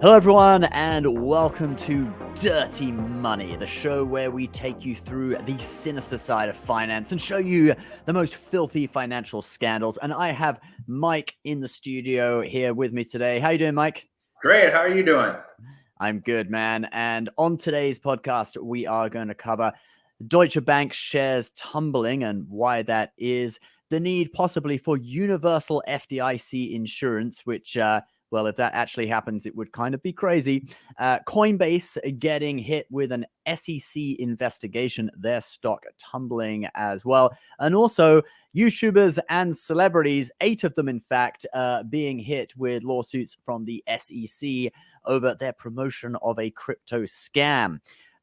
Hello, everyone, and welcome to Dirty Money, the show where we take you through the sinister side of finance and show you the most filthy financial scandals. And I have Mike in the studio here with me today. How you doing, Mike? Great. How are you doing? I'm good, man. And on today's podcast, we are going to cover Deutsche Bank shares tumbling and why that is, the need possibly for universal FDIC insurance, which well, if that actually happens, it would kind of be crazy. Coinbase getting hit with an SEC investigation, their stock tumbling as well. And also YouTubers and celebrities, 8 of them, in fact, being hit with lawsuits from the SEC over their promotion of a crypto scam.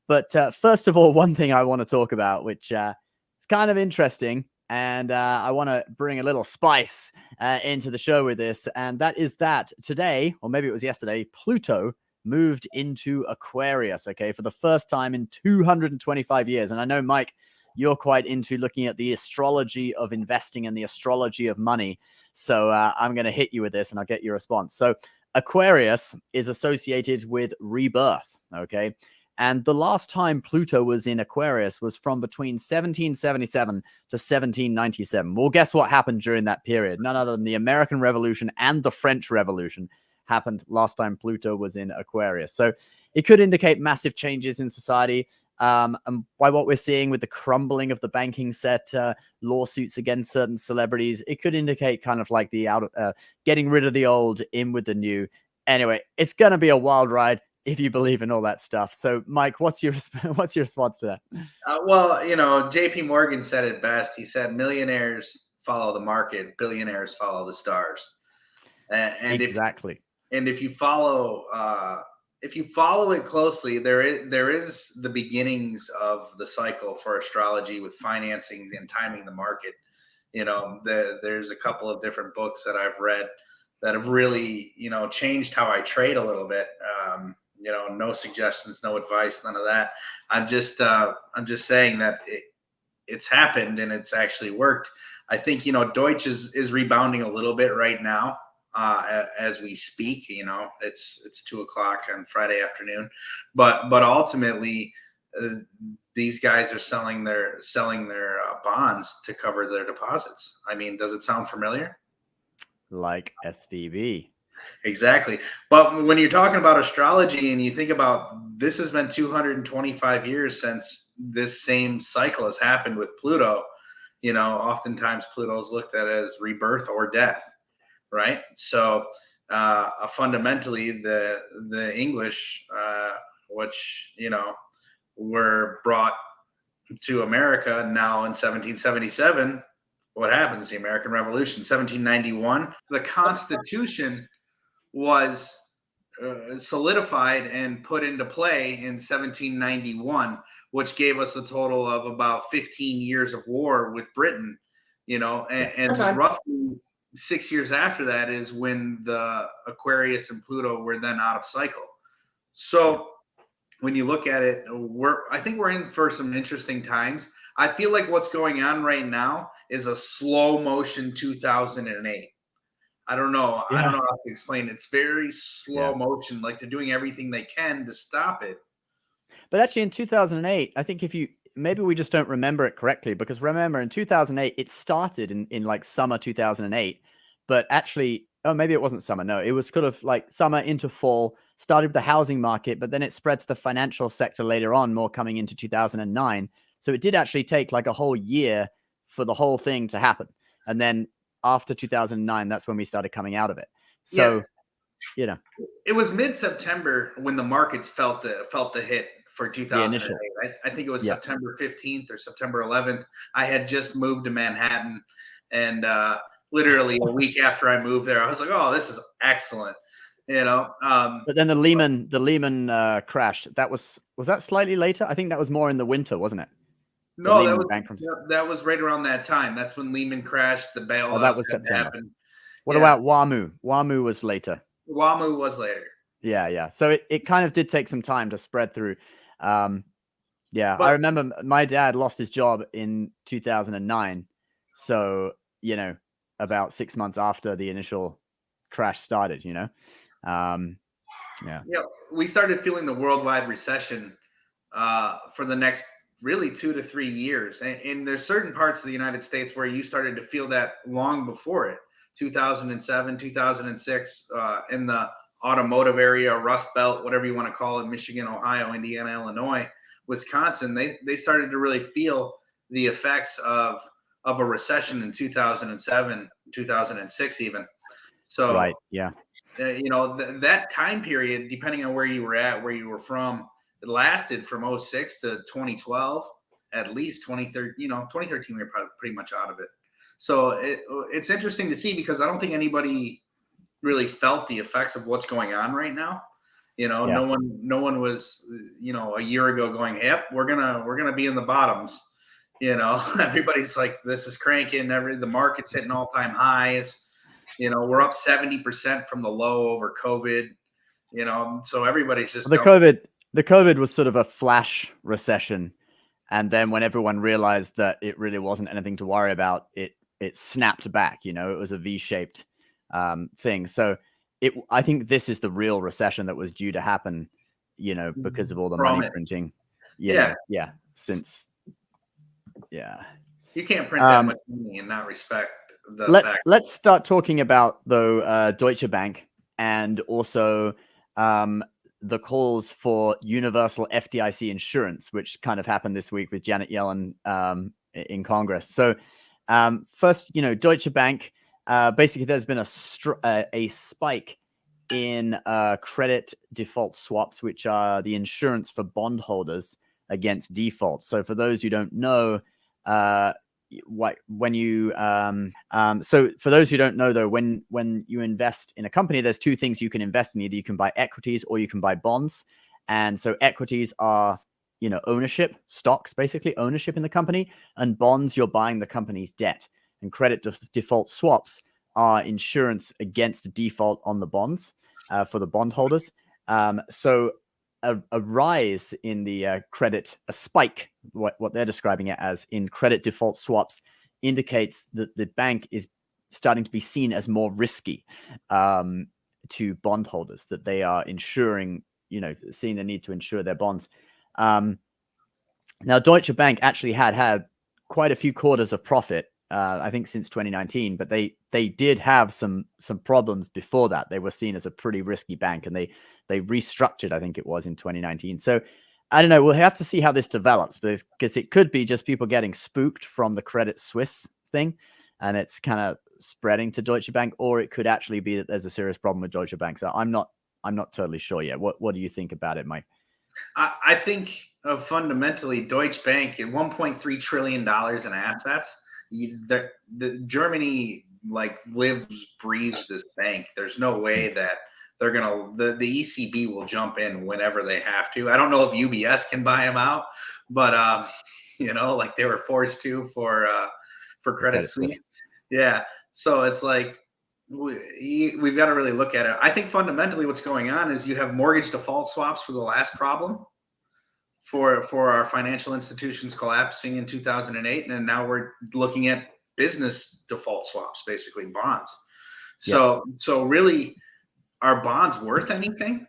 But first of all, one thing I want to talk about, which is kind of interesting, and I want to bring a little spice into the show with this, and that is that today, or maybe it was yesterday, Pluto moved into Aquarius, okay, for the first time in 225 years. And I know, Mike, you're quite into looking at the astrology of investing and the astrology of money. So I'm going to hit you with this, and I'll get your response. So Aquarius is associated with rebirth, okay? And the last time Pluto was in Aquarius was from between 1777 to 1797. Well, guess what happened during that period? None other than the American Revolution and the French Revolution happened last time Pluto was in Aquarius. So it could indicate massive changes in society. And by what we're seeing with the crumbling of the banking sector, lawsuits against certain celebrities, it could indicate kind of like the getting rid of the old, in with the new. Anyway, it's going to be a wild ride if you believe in all that stuff. So, Mike, what's your response to that? Well, JP Morgan said it best. He said, millionaires follow the market, billionaires follow the stars. And exactly. If you follow it closely, there is the beginnings of the cycle for astrology with financing and timing the market. There's a couple of different books that I've read that have really, changed how I trade a little bit. No suggestions, no advice, none of that. I'm just saying that it's happened and it's actually worked. I think, Deutsche is rebounding a little bit right now as we speak. It's 2:00 on Friday afternoon, but ultimately these guys are selling their bonds to cover their deposits. I mean, does it sound familiar? Like SVB. Exactly. But when you're talking about astrology and you think about this, has been 225 years since this same cycle has happened with Pluto. Oftentimes Pluto is looked at as rebirth or death, right? So fundamentally, the English, which were brought to America now in 1777. What happens? The American Revolution, 1791. The Constitution was solidified and put into play in 1791, which gave us a total of about 15 years of war with Britain, and roughly 6 years after that is when the Aquarius and Pluto were then out of cycle. So when you look at it, I think we're in for some interesting times. I feel like what's going on right now is a slow motion 2008. I don't know. Yeah. I don't know how to explain it. It's very slow motion. Like they're doing everything they can to stop it. But actually in 2008, I think maybe we just don't remember it correctly, because remember in 2008, it started in like summer 2008, but actually, oh, maybe it wasn't summer. No, it was sort of like summer into fall, started with the housing market, but then it spread to the financial sector later on, more coming into 2009. So it did actually take like a whole year for the whole thing to happen. And then after 2009, that's when we started coming out of it. So, it was mid-September when the markets felt the hit for 2008. I think it was September 15th or September 11th. I had just moved to Manhattan, and literally a week after I moved there, I was like, "Oh, this is excellent." But then the Lehman crashed. Was that slightly later? I think that was more in the winter, wasn't it? No, that was right around that time. That's when Lehman crashed. The bailouts. Oh, that was September. What about WAMU? WAMU was later. WAMU was later. Yeah. So it kind of did take some time to spread through. I remember my dad lost his job in 2009. So, about 6 months after the initial crash started, Yeah. We started feeling the worldwide recession for the next really 2 to 3 years. And there's certain parts of the United States where you started to feel that long before it. 2007, 2006, in the automotive area, Rust Belt, whatever you want to call it, Michigan, Ohio, Indiana, Illinois, Wisconsin, they started to really feel the effects of a recession in 2007, 2006 even. So, Right. Yeah. that time period, depending on where you were at, where you were from, it lasted from 06 to 2012, at least 2013. 2013 we were probably pretty much out of it. So it's interesting to see, because I don't think anybody really felt the effects of what's going on right now. Yeah. No one was, a year ago going, "Yep, we're gonna be in the bottoms." Everybody's like, "This is cranking." The market's hitting all-time highs. We're up 70% from the low over COVID. So everybody's just The COVID was sort of a flash recession, and then when everyone realized that it really wasn't anything to worry about, it snapped back. It was a V-shaped thing. So I think this is the real recession that was due to happen, because of all the money printing. Yeah. Since you can't print that much money and not respect the let's start talking about, though, Deutsche Bank, and also the calls for universal FDIC insurance, which kind of happened this week with Janet Yellen in Congress. So first, Deutsche Bank, basically there's been a spike in credit default swaps, which are the insurance for bondholders against default. So for those who don't know, so for those who don't know, though, when you invest in a company, there's two things you can invest in. Either you can buy equities or you can buy bonds. And so equities are, ownership, stocks, basically ownership in the company, and bonds, you're buying the company's debt. And credit default swaps are insurance against default on the bonds for the bondholders. So a rise in the a spike, what they're describing it as, in credit default swaps, indicates that the bank is starting to be seen as more risky to bondholders, that they are insuring, seeing the need to insure their bonds. Now, Deutsche Bank actually had quite a few quarters of profit, I think since 2019, but they did have some problems before that. They were seen as a pretty risky bank, and they restructured, I think it was in 2019. So I don't know. We'll have to see how this develops, because it could be just people getting spooked from the Credit Suisse thing, and it's kind of spreading to Deutsche Bank, or it could actually be that there's a serious problem with Deutsche Bank. So I'm not totally sure yet. What do you think about it, Mike? I think fundamentally Deutsche Bank at $1.3 trillion in assets. The Germany lives, breathes this bank. There's no way that they're the ECB will jump in whenever they have to. I don't know if UBS can buy them out, but they were forced to for Credit Suisse. Yeah, so it's like we've got to really look at it. I think fundamentally what's going on is you have mortgage default swaps for the last problem for our financial institutions collapsing in 2008, and now we're looking at business default swaps, basically bonds. So really, are bonds worth anything?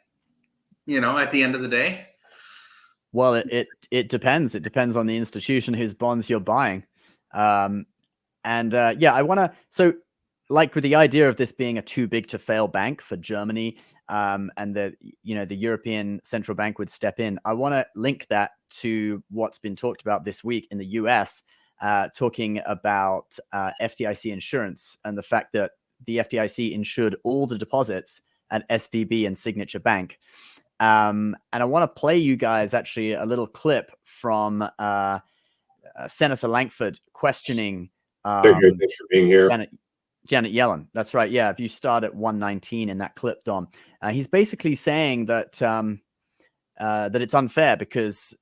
At the end of the day. Well, it depends. It depends on the institution whose bonds you're buying. I want to. So, like with the idea of this being a too big to fail bank for Germany, and the European Central Bank would step in, I want to link that to what's been talked about this week in the US, talking about FDIC insurance, and the fact that the FDIC insured all the deposits at SVB and Signature Bank. And I want to play you guys actually a little clip from Senator Lankford questioning Thanks for being here. Janet Yellen. That's right. Yeah. If you start at 119 in that clip, Dom, he's basically saying that that it's unfair because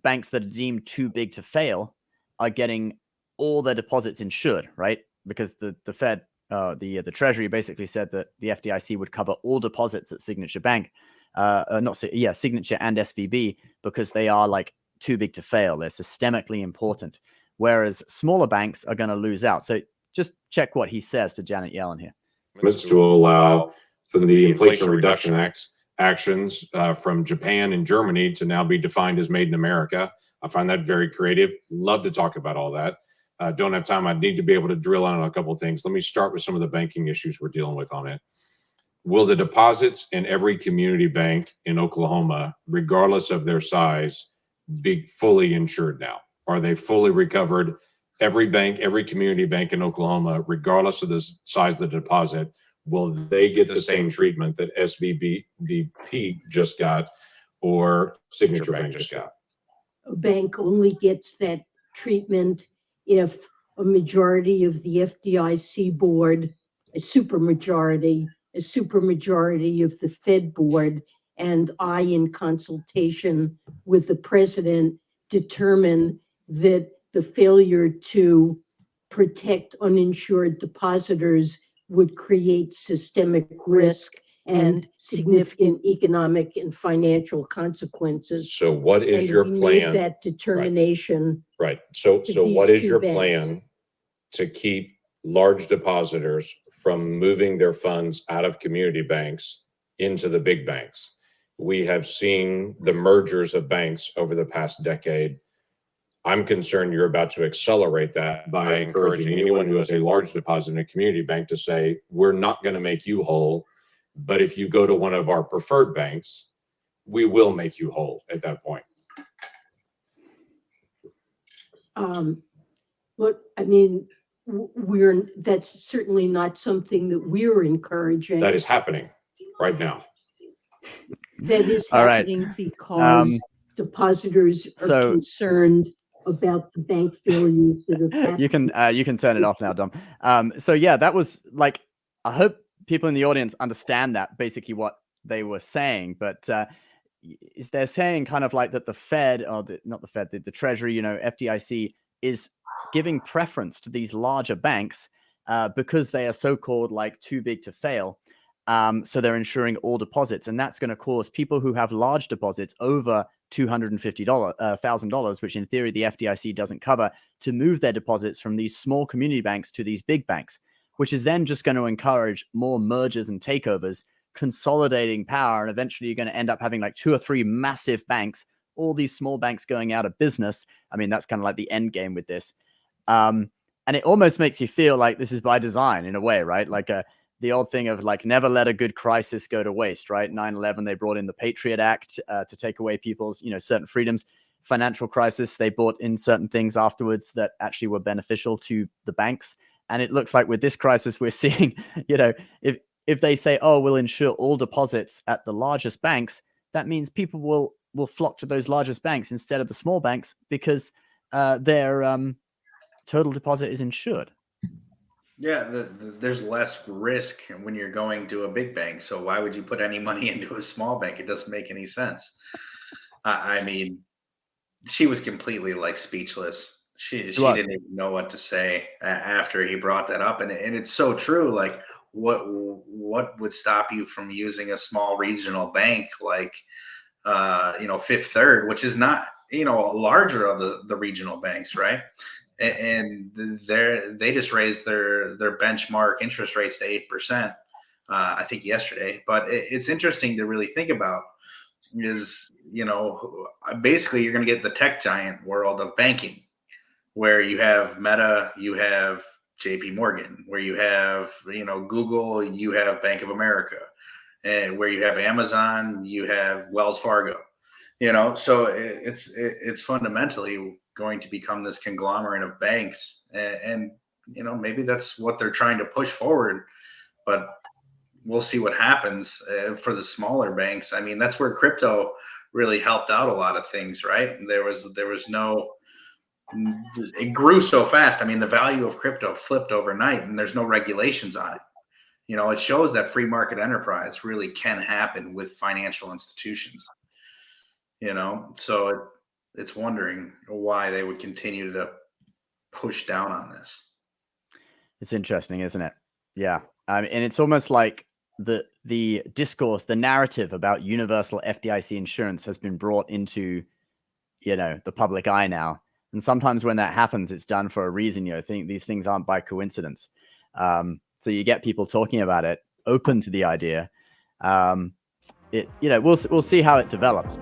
banks that are deemed too big to fail are getting all their deposits insured, right? Because the Fed, the Treasury basically said that the FDIC would cover all deposits at Signature Bank, Signature and SVB, because they are too big to fail. They're systemically important, whereas smaller banks are going to lose out. So just check what he says to Janet Yellen here. To allow for the Inflation Reduction Act actions from Japan and Germany to now be defined as made in America. I find that very creative. Love to talk about all that. Don't have time. I need to be able to drill on a couple of things. Let me start with some of the banking issues we're dealing with on it. Will the deposits in every community bank in Oklahoma, regardless of their size, be fully insured now? Are they fully recovered? Every bank, every community bank in Oklahoma, regardless of the size of the deposit, will they get the same treatment that SVB just got or Signature Bank just got? A bank only gets that treatment if a majority of the FDIC board, a supermajority of the Fed board, and I, in consultation with the president, determine that the failure to protect uninsured depositors would create systemic risk and significant economic and financial consequences. So what is And your we plan? made that determination. Right. So to what these is your two banks. plan to keep large depositors from moving their funds out of community banks into the big banks? We have seen the mergers of banks over the past decade. I'm concerned you're about to accelerate that by encouraging anyone who has a large deposit in a community bank to say, we're not going to make you whole, but if you go to one of our preferred banks, we will make you whole at that point. Look, I mean, that's certainly not something that we're encouraging. That is happening right now. That is All right. happening because depositors are so- concerned about the bank failures that have happened. You can turn it off now, Dom. So yeah, that was like, I hope people in the audience understand that basically what they were saying, but is they're saying kind of like that the Fed, or not the Fed, the Treasury, FDIC is giving preference to these larger banks because they are so-called like too big to fail. So they're insuring all deposits, and that's going to cause people who have large deposits over $250,000, which in theory the FDIC doesn't cover, to move their deposits from these small community banks to these big banks, which is then just going to encourage more mergers and takeovers, consolidating power, and eventually you're going to end up having like 2 or 3 massive banks, all these small banks going out of business. I mean, that's kind of like the end game with this. And it almost makes you feel like this is by design in a way, right? Like the old thing of like, never let a good crisis go to waste, right? 9/11, they brought in the Patriot Act to take away people's, certain freedoms. Financial crisis, they brought in certain things afterwards that actually were beneficial to the banks. And it looks like with this crisis, we're seeing, if they say, oh, we'll insure all deposits at the largest banks, that means people will flock to those largest banks instead of the small banks because their total deposit is insured. Yeah, there's less risk when you're going to a big bank. So why would you put any money into a small bank? It doesn't make any sense. I mean, she was completely like speechless. She didn't even know what to say after he brought that up, and it's so true. Like, what would stop you from using a small regional bank like Fifth Third, which is not larger of the regional banks, right? And they just raised their benchmark interest rates to 8%, I think yesterday. But it's interesting to really think about is, basically you're going to get the tech giant world of banking, where you have Meta, you have JP Morgan, where you have, Google, you have Bank of America, and where you have Amazon, you have Wells Fargo. So it's fundamentally going to become this conglomerate of banks, and maybe that's what they're trying to push forward, but we'll see what happens for the smaller banks. I mean, that's where crypto really helped out a lot of things, right? There was it grew so fast. I mean, the value of crypto flipped overnight, and there's no regulations on it. It shows that free market enterprise really can happen with financial institutions. So it's wondering why they would continue to push down on this. It's interesting, isn't it? Yeah. And it's almost like the discourse, the narrative about universal FDIC insurance has been brought into, the public eye now. And sometimes when that happens, it's done for a reason. These things aren't by coincidence. So you get people talking about it, open to the idea. we'll see how it develops.